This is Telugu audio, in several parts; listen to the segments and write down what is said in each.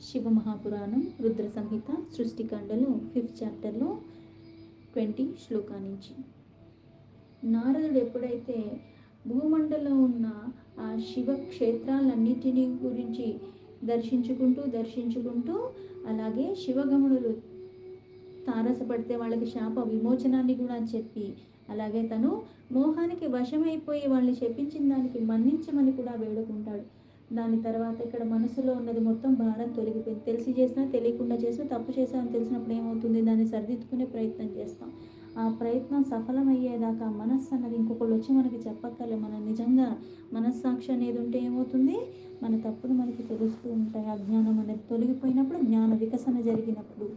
శివమహాపురాణం రుద్ర సంహిత సృష్టికాండలో 5th చాప్టర్లో 20 శ్లోకా నుంచి. నారదుడు ఎప్పుడైతే భూమండలంలో ఉన్న ఆ శివ క్షేత్రాలన్నిటినీ గురించి దర్శించుకుంటూ అలాగే శివగమనులు తారసపడితే వాళ్ళకి శాప విమోచనాన్ని కూడా చెప్పి, అలాగే తను మోహానికి వశమైపోయి వాళ్ళని చెప్పించిన దానికి మన్నించమని కూడా వేడుకుంటాడు. దాని తర్వాత ఇక్కడ మనసులో ఉన్నది మొత్తం భారం తొలగిపోయింది. తెలిసి చేసినా తెలియకుండా చేసినా తప్పు చేసామని తెలిసినప్పుడు ఏమవుతుంది, దాన్ని సరిదిద్దుకునే ప్రయత్నం చేస్తాం. ఆ ప్రయత్నం సఫలమయ్యేదాకా మనస్సు అన్నది ఇంకొకళ్ళు వచ్చి మనకి చెప్పక్కర్లే. మనం నిజంగా మనస్సాక్షి అనేది ఉంటే ఏమవుతుంది, మన తప్పులు మనకి తెలుస్తూ ఉంటాయి. అజ్ఞానం అనేది తొలగిపోయినప్పుడు, జ్ఞాన వికసన జరిగినప్పుడు.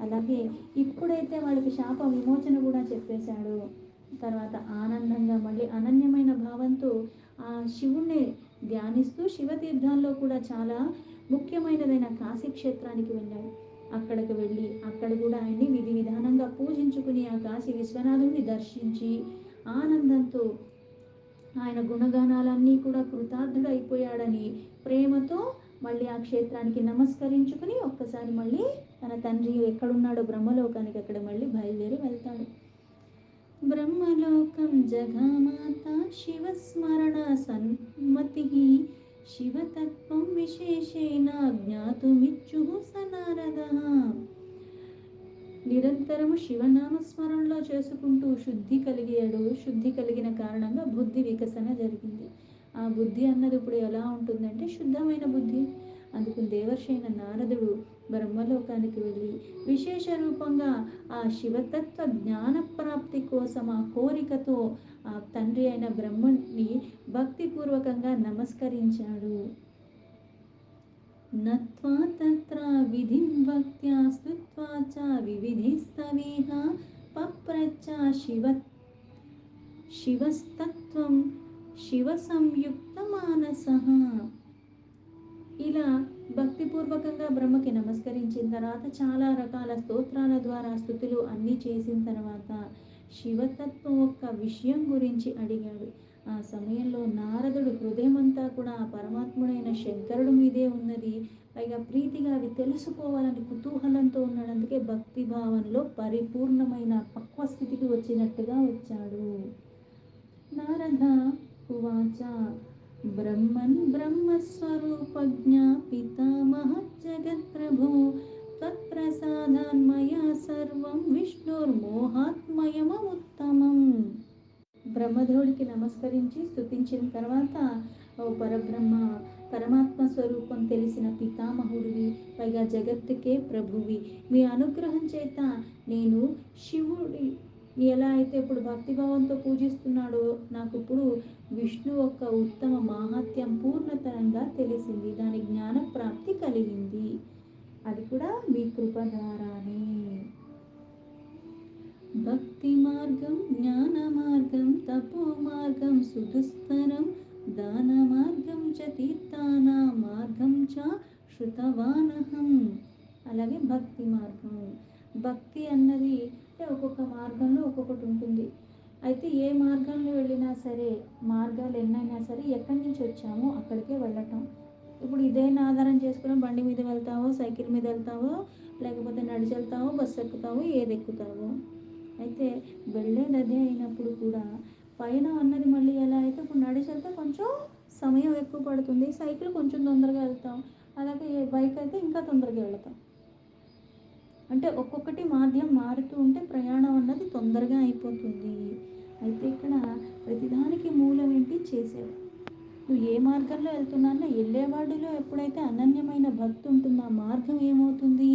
అలాగే ఇప్పుడైతే వాళ్ళకి శాప విమోచన కూడా చెప్పేశాడు. తర్వాత ఆనందంగా మళ్ళీ అనన్యమైన భావంతో ఆ శివుణ్ణి ధ్యానిస్తూ శివతీర్థాల్లో కూడా చాలా ముఖ్యమైనదైన కాశీక్షేత్రానికి వెళ్ళాడు. అక్కడికి వెళ్ళి అక్కడ కూడా ఆయన్ని విధి విధానంగా పూజించుకుని ఆ కాశీ విశ్వనాథుని దర్శించి ఆనందంతో ఆయన గుణగానాలన్నీ కూడా కృతార్థుడైపోయాడని ప్రేమతో మళ్ళీ ఆ క్షేత్రానికి నమస్కరించుకుని ఒక్కసారి మళ్ళీ తన తండ్రి ఎక్కడున్నాడో బ్రహ్మలోకానికి అక్కడ మళ్ళీ బయలుదేరి వెళ్తాడు. బ్రహ్మలోకం జగమాత శివస్మరణ సన్మతి శివతత్వం విశేషేణ జ్ఞాతుమిచ్చు సనారద. నిరంతరము శివనామస్మరణలో చేసుకుంటూ శుద్ధి కలిగాడు. శుద్ధి కలిగిన కారణంగా బుద్ధి వికసన జరిగింది. ఆ బుద్ధి అన్నది ఇప్పుడు ఎలా ఉంటుందంటే శుద్ధమైన బుద్ధి. అందుకు దేవర్షి అయిన నారదుడు బ్రహ్మలోకానికి వెళ్ళి విశేష రూపంగా ఆ శివతత్వ జ్ఞానప్రాప్తి కోసం ఆ కోరికతో ఆ తండ్రి అయిన బ్రహ్మని భక్తిపూర్వకంగా నమస్కరించాడు. నత్వా తత్ర విధిం భక్త్యా స్తుత్వా చ వివిధిస్తవేహ పప్రచ్చ శివస్తత్వం శివ సంయుక్త మానసః. ఇలా భక్తిపూర్వకంగా బ్రహ్మకి నమస్కరించిన తర్వాత చాలా రకాల స్తోత్రాల ద్వారా స్తుతులు అన్నీ చేసిన తర్వాత శివతత్వం యొక్క విషయం గురించి అడిగాడు. ఆ సమయంలో నారదుడు హృదయమంతా కూడా ఆ పరమాత్ముడైన శంకరుడు మీదే ఉన్నది. పైగా ప్రీతిగా అవి తెలుసుకోవాలని కుతూహలంతో ఉన్నాడు. అందుకే భక్తి భావనలో పరిపూర్ణమైన పక్వస్థితికి వచ్చినట్టుగా వచ్చాడు. నారద ఉవాచ బ్రహ్మన్ బ్రహ్మస్వరూపజ్ఞ పితామహ జగత్ప్రభో త్వత్ప్రసాదాన్మయా సర్వం విష్ణుర్మోహాత్మయముత్తమం. బ్రహ్మదేవుడికి నమస్కరించి స్తుతించిన తర్వాత, ఓ పరబ్రహ్మ, పరమాత్మ స్వరూపం తెలిసిన పితామహుడివి, పైగా జగత్తుకే ప్రభువి, మీ అనుగ్రహం చేత నేను శివుడి ఎలా అయితే ఇప్పుడు భక్తిభావంతో పూజిస్తున్నాడో నాకు ఇప్పుడు విష్ణు యొక్క ఉత్తమ మాహాత్యం పూర్ణతరంగా తెలిసింది. దాని జ్ఞాన ప్రాప్తి కలిగింది. అది కూడా మీ కృప ద్వారానే. భక్తి మార్గం జ్ఞాన మార్గం తపో మార్గం సుదుస్తరం దాన మార్గం చ తీర్థాన మార్గం చ శృతవానహం. అలాగే భక్తి మార్గం. భక్తి అన్నది అంటే ఒక్కొక్క మార్గంలో ఒక్కొక్కటి ఉంటుంది. అయితే ఏ మార్గంలో వెళ్ళినా సరే, మార్గాలు ఎన్నైనా సరే ఎక్కడి నుంచి వచ్చామో అక్కడికే వెళ్ళటం. ఇప్పుడు ఇదేనా ఆధారం చేసుకుని బండి మీద వెళ్తావో, సైకిల్ మీద వెళ్తావో, లేకపోతే నడిచి వెళ్తావో, బస్సు ఎక్కుతావో, ఏది ఎక్కుతావో. అయితే వెళ్ళేది అదే అయినప్పుడు కూడా పయనం అన్నది మళ్ళీ ఎలా అయితే ఇప్పుడు నడిచి వెళ్తే కొంచెం సమయం ఎక్కువ పడుతుంది, సైకిల్ కొంచెం తొందరగా వెళ్తాం, అలాగే బైక్ అయితే ఇంకా తొందరగా వెళ్తాం. అంటే ఒక్కొక్కటి మాధ్యం మారుతూ ఉంటే ప్రయాణం అన్నది తొందరగా అయిపోతుంది. అయితే ఇక్కడ ప్రతిదానికి మూలం ఏంటి, చేసేది. నువ్వు ఏ మార్గంలో వెళ్తున్నానో వెళ్ళేవాడిలో ఎప్పుడైతే అనన్యమైన భక్తి ఉంటుందో ఆ మార్గం ఏమవుతుంది,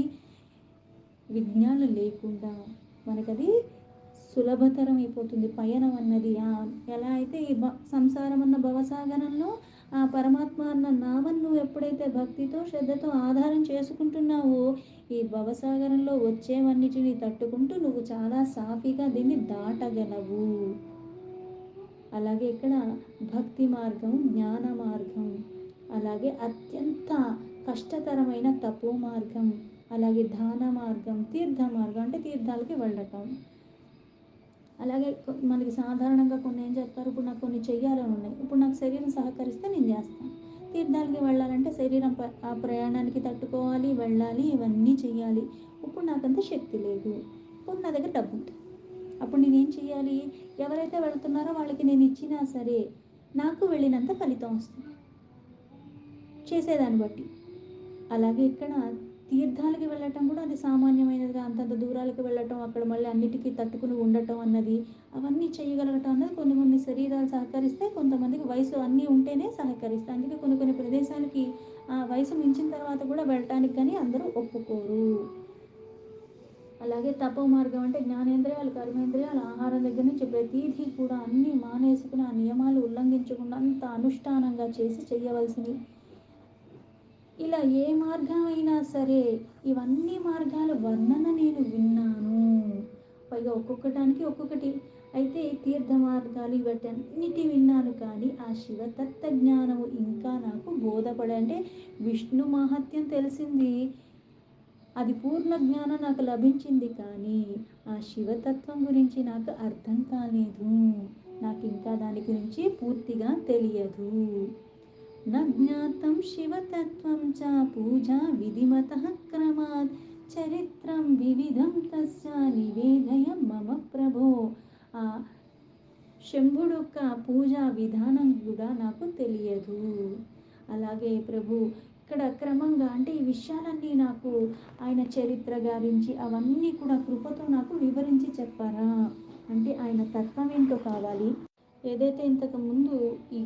విఘ్నాలు లేకుండా మనకది సులభతరం అయిపోతుంది పయనం అన్నది. ఎలా అయితే ఈ సంసారం అన్న భవసాగరంలో ఆ పరమాత్మ అన్న నామం నువ్వు ఎప్పుడైతే భక్తితో శ్రద్ధతో ఆధారం చేసుకుంటున్నావో ఈ భవసాగరంలో వచ్చేవన్నిటిని తట్టుకుంటూ నువ్వు చాలా సాఫీగా దీన్ని దాటగలవు. అలాగే ఇక్కడ భక్తి మార్గం, జ్ఞాన మార్గం, అలాగే అత్యంత కష్టతరమైన తపో మార్గం, అలాగే దాన మార్గం, తీర్థ మార్గం అంటే తీర్థాలకి వెళ్ళటం. అలాగే మనకి సాధారణంగా కొన్ని ఏం చెప్తారు, ఇప్పుడు నాకు కొన్ని చెయ్యాలని ఉన్నాయి, ఇప్పుడు నాకు శరీరం సహకరిస్తే నేను చేస్తాను. తీర్థాలకి వెళ్ళాలంటే శరీరం ఆ ప్రయాణానికి తట్టుకోవాలి, వెళ్ళాలి, ఇవన్నీ చేయాలి. ఇప్పుడు నాకంత శక్తి లేదు. ఇప్పుడు నా దగ్గర డబ్బు ఉంది. అప్పుడు నేనేం చేయాలి? ఎవరైతే వెళ్తున్నారో వాళ్ళకి నేను ఇచ్చినా సరే నాకు వెళ్ళినంత ఫలితం వస్తుంది చేసేదాన్ని బట్టి. అలాగే ఇక్కడ తీర్థాలకి వెళ్ళటం కూడా అది సామాన్యమైనదిగా, అంతంత దూరాలకు వెళ్ళటం, అక్కడ మళ్ళీ అన్నిటికీ తట్టుకుని ఉండటం అన్నది, అవన్నీ చేయగలగటం అన్నది కొన్ని కొన్ని శరీరాలు సహకరిస్తే, కొంతమందికి వయసు అన్నీ ఉంటేనే సహకరిస్తాయి. అందుకే కొన్ని కొన్ని ప్రదేశాలకి ఆ వయసు మించిన తర్వాత కూడా వెళ్ళటానికి కానీ అందరూ ఒప్పుకోరు. అలాగే తపో మార్గం అంటే జ్ఞానేంద్రియాలు, కర్మేంద్రియాలు, ఆహారం దగ్గర నుంచి ప్రతీదీ కూడా అన్నీ మానేసుకుని ఆ నియమాలు ఉల్లంఘించకుండా అంత అనుష్ఠానంగా చేసి చేయవలసినవి. ఇలా ఏ మార్గం అయినా సరే ఇవన్నీ మార్గాల వర్ణన నేను విన్నాను. పైగా ఒక్కొక్కటానికి ఒక్కొక్కటి. అయితే తీర్థ మార్గాలు ఇవటన్నిటి విన్నాను, కానీ ఆ శివతత్వ జ్ఞానము ఇంకా నాకు బోధపడే అంటే విష్ణు మహత్యం తెలిసింది, అది పూర్ణ జ్ఞానం నాకు లభించింది, కానీ ఆ శివతత్వం గురించి నాకు అర్థం కాలేదు. నాకు ఇంకా దాని గురించి పూర్తిగా తెలియదు. నజ్ఞాతం శివతత్వం చ పూజా విధిమతః క్రమాత్ చరిత్రం వివిధం తస్య నివేదయ మమ ప్రభో. ఆ శంభుడు యొక్క పూజా విధానం కూడా నాకు తెలియదు. అలాగే ప్రభు ఇక్కడ క్రమంగా అంటే ఈ విషయాలన్నీ నాకు ఆయన చరిత్ర గారించి అవన్నీ కూడా కృపతో నాకు వివరించి చెప్పారా. అంటే ఆయన తత్వం ఏంటో కావాలి. ఏదైతే ఇంతకు ముందు ఈ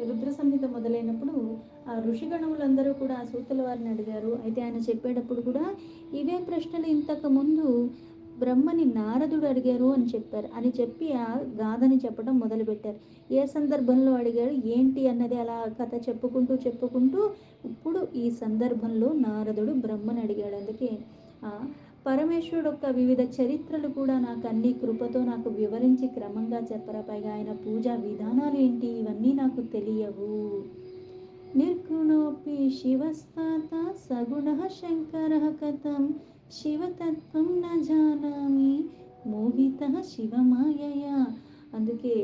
రుద్ర సంహిత మొదలైనప్పుడు ఆ ఋషిగణములందరూ కూడా ఆ సూతుల వారిని అడిగారు. అయితే ఆయన చెప్పేటప్పుడు కూడా ఇవే ప్రశ్నలు ఇంతకు ముందు బ్రహ్మని నారదుడు అడిగారు అని చెప్పారు అని చెప్పి ఆ గాథని చెప్పడం మొదలుపెట్టారు. ఏ సందర్భంలో అడిగారు ఏంటి అన్నది అలా కథ చెప్పుకుంటూ చెప్పుకుంటూ ఇప్పుడు ఈ సందర్భంలో నారదుడు బ్రహ్మని అడిగాడు. అందుకే పరమేశ్వరుడు యొక్క వివిధ చరిత్రలు కూడా నాకు అన్ని కృపతో నాకు వివరించి క్రమంగా చెప్పరా. పైగా ఆయన పూజా విధానాలు ఏంటి ఇవన్నీ నాకు తెలియవు. నిర్గుణోపి శివస్తాత సగుణ శంకర కథం శివతత్వం న జానామి మోహిత శివమాయయా. అందుకే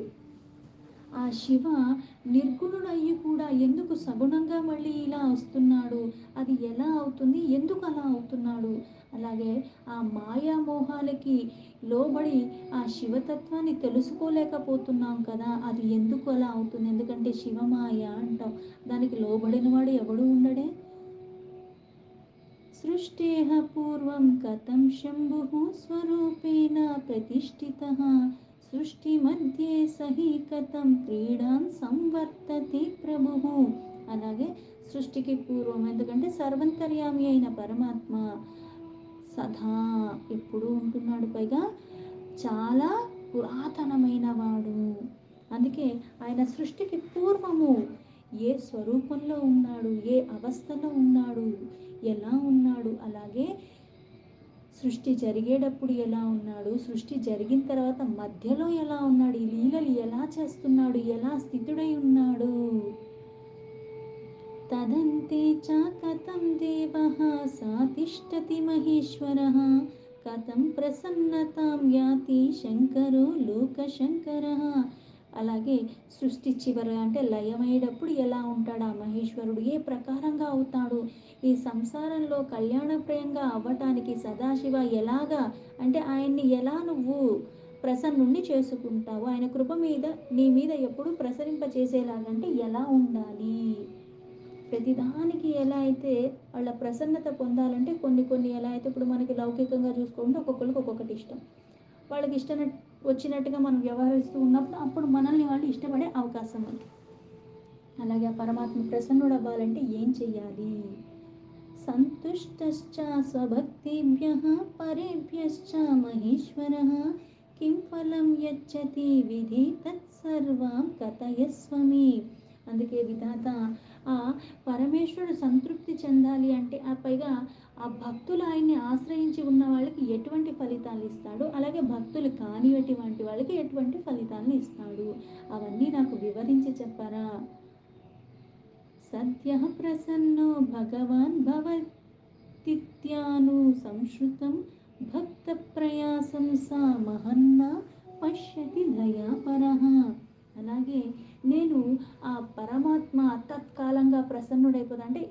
ఆ శివ నిర్గుణుడయ్యి కూడా ఎందుకు సగుణంగా మళ్ళీ ఇలా వస్తున్నాడు, అది ఎలా అవుతుంది, ఎందుకు అలా అవుతున్నాడు. అలాగే ఆ మాయామోహాలకి లోబడి ఆ శివతత్వాన్ని తెలుసుకోలేకపోతున్నాం కదా, అది ఎందుకు అలా అవుతుంది. ఎందుకంటే శివమాయ అంటాం, దానికి లోబడిన వాడు ఎవడు ఉండడే. సృష్టేః పూర్వం కథం శంభుః స్వరూపేణ ప్రతిష్ఠితః సృష్టి మధ్యే సహి కథం క్రీడాన్ సంవర్తతే ప్రభుః. అలాగే సృష్టికి పూర్వం, ఎందుకంటే సర్వంతర్యామి అయిన పరమాత్మ సదా ఎప్పుడూ ఉంటున్నాడు, పైగా చాలా పురాతనమైన వాడు. అందుకే ఆయన సృష్టికి పూర్వము ఏ స్వరూపంలో ఉన్నాడు, ఏ అవస్థలో ఉన్నాడు, ఎలా ఉన్నాడు, అలాగే సృష్టి జరిగేటప్పుడు ఎలా ఉన్నాడు, సృష్టి జరిగిన తర్వాత మధ్యలో ఎలా ఉన్నాడు, ఈ లీలలు ఎలా చేస్తున్నాడు, ఎలా స్థితుడై ఉన్నాడు. తదంతే చ కథం దేవః సాతిష్టతి మహేశ్వరః కథం ప్రసన్నతాం యాతి శంకరో లోకశంకరః. అలాగే సృష్టి చివర అంటే లయమయ్యేటప్పుడు ఎలా ఉంటాడు ఆ మహేశ్వరుడు, ఏ ప్రకారంగా అవుతాడు, ఈ సంసారంలో కళ్యాణప్రియంగా అవ్వటానికి సదాశివ ఎలాగా అంటే ఆయన్ని ఎలా నువ్వు ప్రసన్నుణ్ణి చేసుకుంటావు, ఆయన కృప మీద నీ మీద ఎప్పుడు ప్రసరింపచేసేలాగంటే ఎలా ఉండాలి. ప్రతిదానికి ఎలా అయితే వాళ్ళ ప్రసన్నత పొందాలంటే కొన్ని కొన్ని ఎలా అయితే ఇప్పుడు మనకి లౌకికంగా చూసుకుంటే ఒక్కొక్కరికి ఒక్కొక్కటి ఇష్టం, వాళ్ళకి ఇష్టం వచ్చినట్టుగా మనం వ్యవహరిస్తూ ఉన్నప్పుడు అప్పుడు మనల్ని వాళ్ళు ఇష్టపడే అవకాశం ఉంది. అలాగే ఆ పరమాత్మ ప్రసన్నుడు అవ్వాలంటే ఏం చెయ్యాలి. సంతుష్టశ్చ స్వభక్తిభ్యః పరేభ్యశ్చ మహేశ్వరః కిం ఫలం యచ్చతి విధి తత్సర్వం కథయస్వమి. అందుకే విధాత ఆ పరమేశ్వరుడు సంతృప్తి చెందాలి అంటే ఆ పైగా ఆ భక్తులు ఆయన్ని ఆశ్రయించి ఉన్న వాళ్ళకి ఎటువంటి ఫలితాలు ఇస్తాడు, అలాగే భక్తులు కానిటువంటి వాళ్ళకి ఎటువంటి ఫలితాలను ఇస్తాడు, అవన్నీ నాకు వివరించి చెప్పారా. సద్యః ప్రసన్నో భగవాన్ భవతిత్యాను సంశ్రుతం భక్త ప్రయాసం సా మహన్నా పశ్యతి దయాపరః. అలాగే నేను ఆ పరమాత్మ తత్కాలంగా ప్రసన్నుడైపోతా అంటే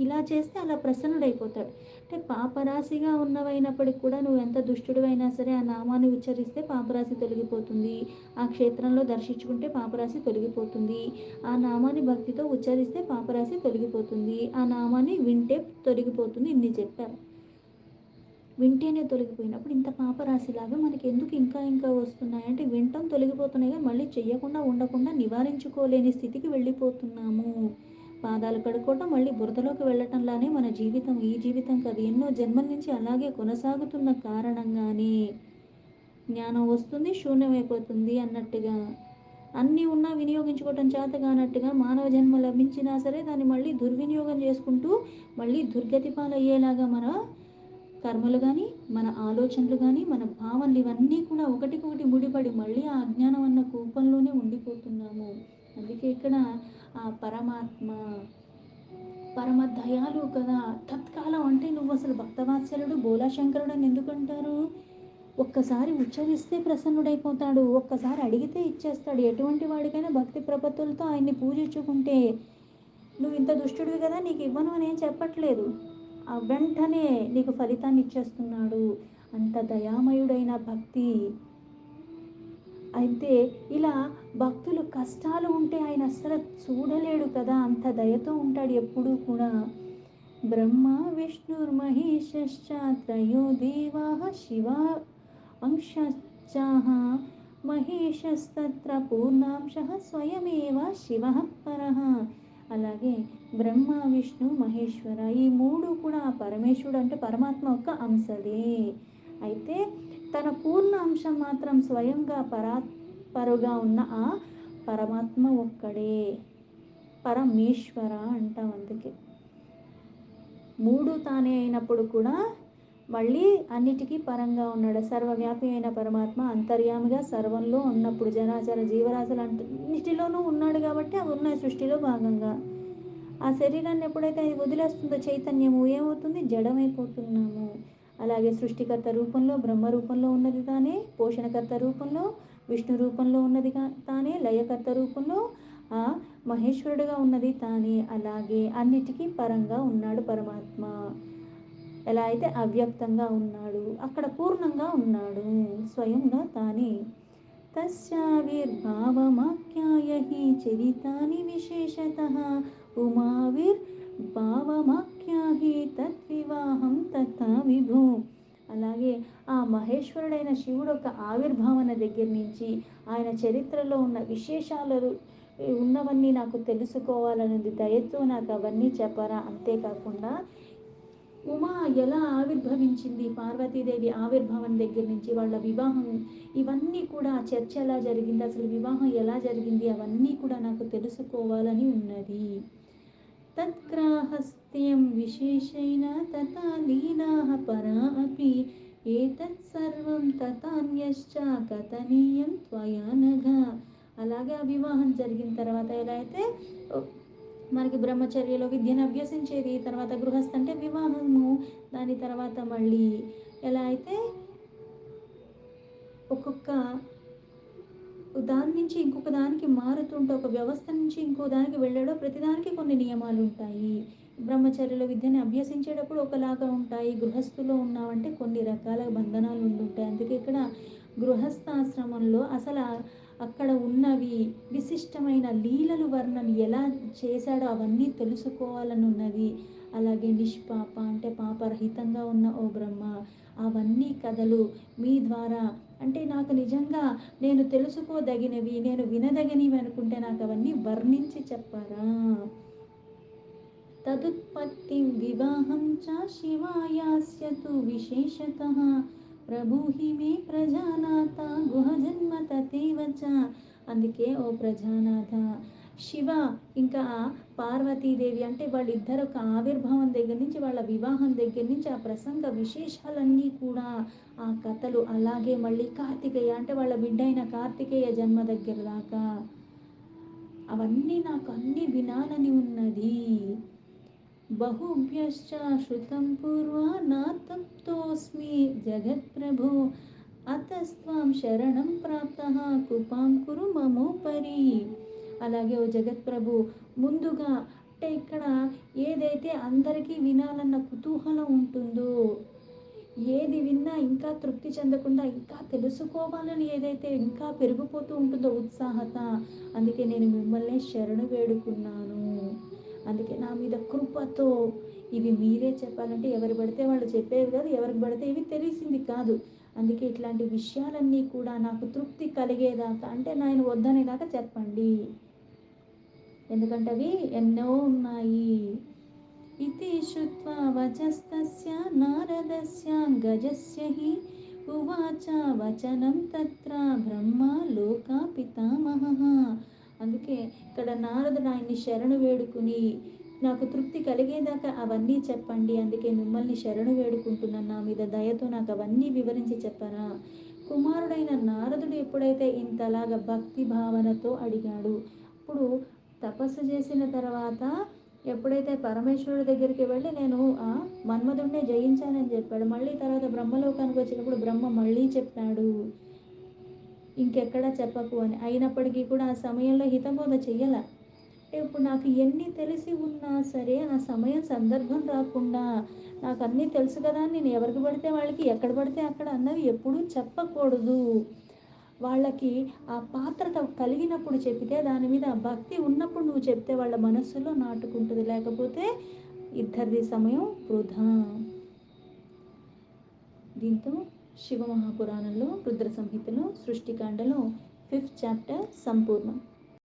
ఇలా చేస్తే అలా ప్రసన్నుడైపోతాడు. అంటే పాపరాశిగా ఉన్నవైనప్పటికి కూడా నువ్వు ఎంత దుష్టుడివైనా సరే ఆ నామాన్ని ఉచ్చరిస్తే పాపరాశి తొలగిపోతుంది. ఆ క్షేత్రంలో దర్శించుకుంటే పాపరాశి తొలగిపోతుంది. ఆ నామాన్ని భక్తితో ఉచ్చరిస్తే పాపరాశి తొలగిపోతుంది. ఆ నామాన్ని వింటే తొలగిపోతుంది. ఇన్ని చెప్పారు. వింటేనే తొలగిపోయినప్పుడు ఇంత పాపరాశిలాగా మనకి ఎందుకు ఇంకా ఇంకా వస్తున్నాయి అంటే వింటం తొలగిపోతున్నాయి కానీ మళ్ళీ చెయ్యకుండా ఉండకుండా నివారించుకోలేని స్థితికి వెళ్ళిపోతున్నాము. పాదాలు కడుక్కోవటం మళ్ళీ బురదలోకి వెళ్ళటంలానే మన జీవితం ఈ జీవితం కాదు ఎన్నో జన్మల నుంచి అలాగే కొనసాగుతున్న కారణంగానే జ్ఞానం వస్తుంది శూన్యమైపోతుంది అన్నట్టుగా అన్నీ ఉన్నా వినియోగించుకోవటం చేత కానట్టుగా మానవ జన్మ లభించినా సరే దాన్ని మళ్ళీ దుర్వినియోగం చేసుకుంటూ మళ్ళీ దుర్గతి పాలయ్యేలాగా మన కర్మలు కానీ మన ఆలోచనలు కానీ మన భావనలు ఇవన్నీ కూడా ఒకటికొకటి ముడిపడి మళ్ళీ ఆ అజ్ఞానం అన్న కూపంలోనే ఉండిపోతున్నాము. అందుకే ఇక్కడ ఆ పరమాత్మ పరమ దయాలు కదా తత్కాలం అంటే నువ్వు అసలు భక్తవాత్సలుడు బోలాశంకరుడు అని ఎందుకంటారు? ఒక్కసారి ఉచ్చరిస్తే ప్రసన్నుడైపోతాడు. ఒక్కసారి అడిగితే ఇచ్చేస్తాడు. ఎటువంటి వాడికైనా భక్తి ప్రపత్తులతో ఆయన్ని పూజించుకుంటే నువ్వు ఇంత దుష్టుడివి కదా నీకు ఇవ్వను అని ఏం చెప్పట్లేదు. ఆ వెంటనే నీకు ఫలితాన్ని ఇచ్చేస్తున్నాడు. అంత దయామయుడైన భక్తి. అయితే ఇలా భక్తులు కష్టాలు ఉంటే ఆయన అస్సలు చూడలేడు కదా అంత దయతో ఉంటాడు ఎప్పుడూ కూడా. బ్రహ్మ విష్ణుర్మహేశ్శ్చ త్రయో దేవాః శివ అంశశ్చాః మహేశస్తత్ర పూర్ణాంశః స్వయమేవ శివః పరః. అలాగే బ్రహ్మ విష్ణు మహేశ్వర ఈ మూడు కూడా పరమేశ్వరుడు అంటే పరమాత్మ యొక్క అంశలే. అయితే తన పూర్ణ అంశం మాత్రం స్వయంగా పరుగా ఉన్న ఆ పరమాత్మ ఒక్కడే పరమేశ్వర అంటాం. అందుకే మూడు తానే అయినప్పుడు కూడా మళ్ళీ అన్నిటికీ పరంగా ఉన్నాడు. సర్వవ్యాపి అయిన పరమాత్మ అంతర్యామిగా సర్వంలో ఉన్నప్పుడు జరాచర జీవరాశులు అన్నిటిలోనూ ఉన్నాడు కాబట్టి అవి ఉన్నాయి సృష్టిలో భాగంగా. ఆ శరీరాన్ని ఎప్పుడైతే అది వదిలేస్తుందో చైతన్యము ఏమవుతుంది జడమైపోతున్నాము. అలాగే సృష్టికర్త రూపంలో బ్రహ్మ రూపంలో ఉన్నది తానే, పోషణకర్త రూపంలో విష్ణు రూపంలో ఉన్నది తానే, లయకర్త రూపంలో ఆ మహేశ్వరుడుగా ఉన్నది తానే. అలాగే అన్నిటికీ పరంగా ఉన్నాడు పరమాత్మ. ఎలా అయితే అవ్యక్తంగా ఉన్నాడు అక్కడ పూర్ణంగా ఉన్నాడు స్వయంగా తానే. తస్యావిర్భావమాఖ్యాయహి చరితాని విశేషతః ఉమావిర్భావమాఖ్యాహి తద్వివాహం తథా విభు. అలాగే ఆ మహేశ్వరుడైన శివుడు యొక్క ఆవిర్భావన దగ్గర నుంచి ఆయన చరిత్రలో ఉన్న విశేషాలు ఉన్నవన్నీ నాకు తెలుసుకోవాలన్నది దయతో నాకు అవన్నీ చెప్పరా. అంతేకాకుండా ఉమా ఎలా ఆవిర్భవించింది పార్వతీదేవి ఆవిర్భావం దగ్గర నుంచి వాళ్ళ వివాహం ఇవన్నీ కూడా చర్చ ఎలా జరిగింది అసలు వివాహం ఎలా జరిగింది అవన్నీ కూడా నాకు తెలుసుకోవాలని ఉన్నది. తత్గ్రాహస్థ్యం విశేషైన తథా లీలాః పరా అపి ఏతత్ సర్వం తథాన్యశ్చ కథనీయం త్వయా నఘ. అలాగే ఆ వివాహం జరిగిన తర్వాత ఎలా అయితే మనకి బ్రహ్మచర్యలో విద్యను అభ్యసించేది, తర్వాత గృహస్థ అంటే వివాహము, దాని తర్వాత మళ్ళీ ఎలా అయితే ఒక్కొక్క దాని నుంచి ఇంకొక దానికి మారుతుంటే ఒక వ్యవస్థ నుంచి ఇంకో దానికి వెళ్ళాడో ప్రతిదానికి కొన్ని నియమాలు ఉంటాయి. బ్రహ్మచర్యలో విద్యని అభ్యసించేటప్పుడు ఒకలాగా ఉంటాయి, గృహస్థులో ఉన్నామంటే కొన్ని రకాల బంధనాలు ఉండుంటాయి. అందుకే ఇక్కడ గృహస్థాశ్రమంలో అసలు అక్కడ ఉన్నవి విశిష్టమైన లీలలు వర్ణన ఎలా చేశాడో అవన్నీ తెలుసుకోవాలని ఉన్నది. అలాగే నిష్పాప అంటే పాపరహితంగా ఉన్న ఓ బ్రహ్మ అవన్నీ కథలు మీ ద్వారా అంటే నాకు నిజంగా నేను తెలుసుకోదగినవి నేను వినదగినవి అనుకుంటే నాకు అవన్నీ వర్ణించి చెప్పారా. తదుత్పత్తిం వివాహం చ శివాయాస్యతు విశేషతః ప్రభూహి మే ప్రజానాథ గుహజన్మ తథైవ చ. అందుకే ఓ ప్రజానాథ శివ ఇంకా పార్వతీదేవి అంటే వాళ్ళిద్దరు ఒక ఆవిర్భావం దగ్గర నుంచి వాళ్ళ వివాహం దగ్గర నుంచి ఆ ప్రసంగ విశేషాలన్నీ కూడా ఆ కథలు అలాగే మళ్ళీ కార్తికేయ అంటే వాళ్ళ బిడ్డ అయిన కార్తికేయ జన్మ దగ్గర దాకా అవన్నీ నాకు అన్నీ వినాలని ఉన్నది. బహుభ్యశ్చ శృతం పూర్వ నా తప్తోస్మి జగత్ప్రభో అతస్త్వాం శరణం ప్రాప్తః కృపాం కురు మమోపరి. అలాగే ఓ జగత్ప్రభు, ముందుగా అంటే ఇక్కడ ఏదైతే అందరికీ వినాలన్న కుతూహలం ఉంటుందో, ఏది విన్నా ఇంకా తృప్తి చెందకుండా ఇంకా తెలుసుకోవాలని ఏదైతే ఇంకా పెరిగిపోతూ ఉంటుందో ఉత్సాహత, అందుకే నేను మిమ్మల్ని శరణు వేడుకున్నాను. అందుకే నా మీద కృపతో, ఇవి మీరే చెప్పాలంటే ఎవరు పడితే వాళ్ళు చెప్పేవి కాదు, ఎవరికి పడితే ఇవి తెలిసింది కాదు. అందుకే ఇట్లాంటి విషయాలన్నీ కూడా నాకు తృప్తి కలిగేదాకా, అంటే నేను వద్దనేదాకా చెప్పండి, ఎందుకంటే అవి ఎన్నో ఉన్నాయి. इति श्रुत्वा वचस्तस्य नारदस्य गजस्य हि उवाच वचनं तत्र బ్రహ్మ లోక పితామహః. అందుకే ఇక్కడ నారదుడు ఆయన్ని శరణు వేడుకుని, నాకు తృప్తి కలిగేదాకా అవన్నీ చెప్పండి, అందుకే మిమ్మల్ని శరణు వేడుకుంటున్నాను, నా మీద దయతో నాకు అవన్నీ వివరించి చెప్పరా. కుమారుడైన నారదుడు ఎప్పుడైతే ఇంతలాగా భక్తి భావనతో అడిగాడు, అప్పుడు తపస్సు చేసిన తర్వాత ఎప్పుడైతే పరమేశ్వరుడి దగ్గరికి వెళ్ళి నేను మన్మధుడినే జయించానని చెప్పాడు, మళ్ళీ తర్వాత బ్రహ్మలోకానికి వచ్చినప్పుడు బ్రహ్మ మళ్ళీ చెప్పాడు ఇంకెక్కడా చెప్పకు అని. అయినప్పటికీ కూడా ఆ సమయంలో హితబోధ చెయ్యాల. ఇప్పుడు నాకు ఎన్ని తెలిసి ఉన్నా సరే ఆ సమయం సందర్భం రాకుండా, నాకు అన్నీ తెలుసు కదా, నేను ఎవరికి పడితే వాళ్ళకి ఎక్కడ పడితే అక్కడ అన్నది ఎప్పుడూ చెప్పకూడదు. వాళ్ళకి ఆ పాత్రత కలిగినప్పుడు చెప్పితే, దాని మీద భక్తి ఉన్నప్పుడు నువ్వు చెప్తే వాళ్ళ మనస్సులో నాటుకుంటుంది, లేకపోతే ఇద్దరిది సమయం వృధా. దీంతో శివమహాపురాణంలో రుద్ర సంహితలో సృష్టికాండలో 5th చాప్టర్ సంపూర్ణం.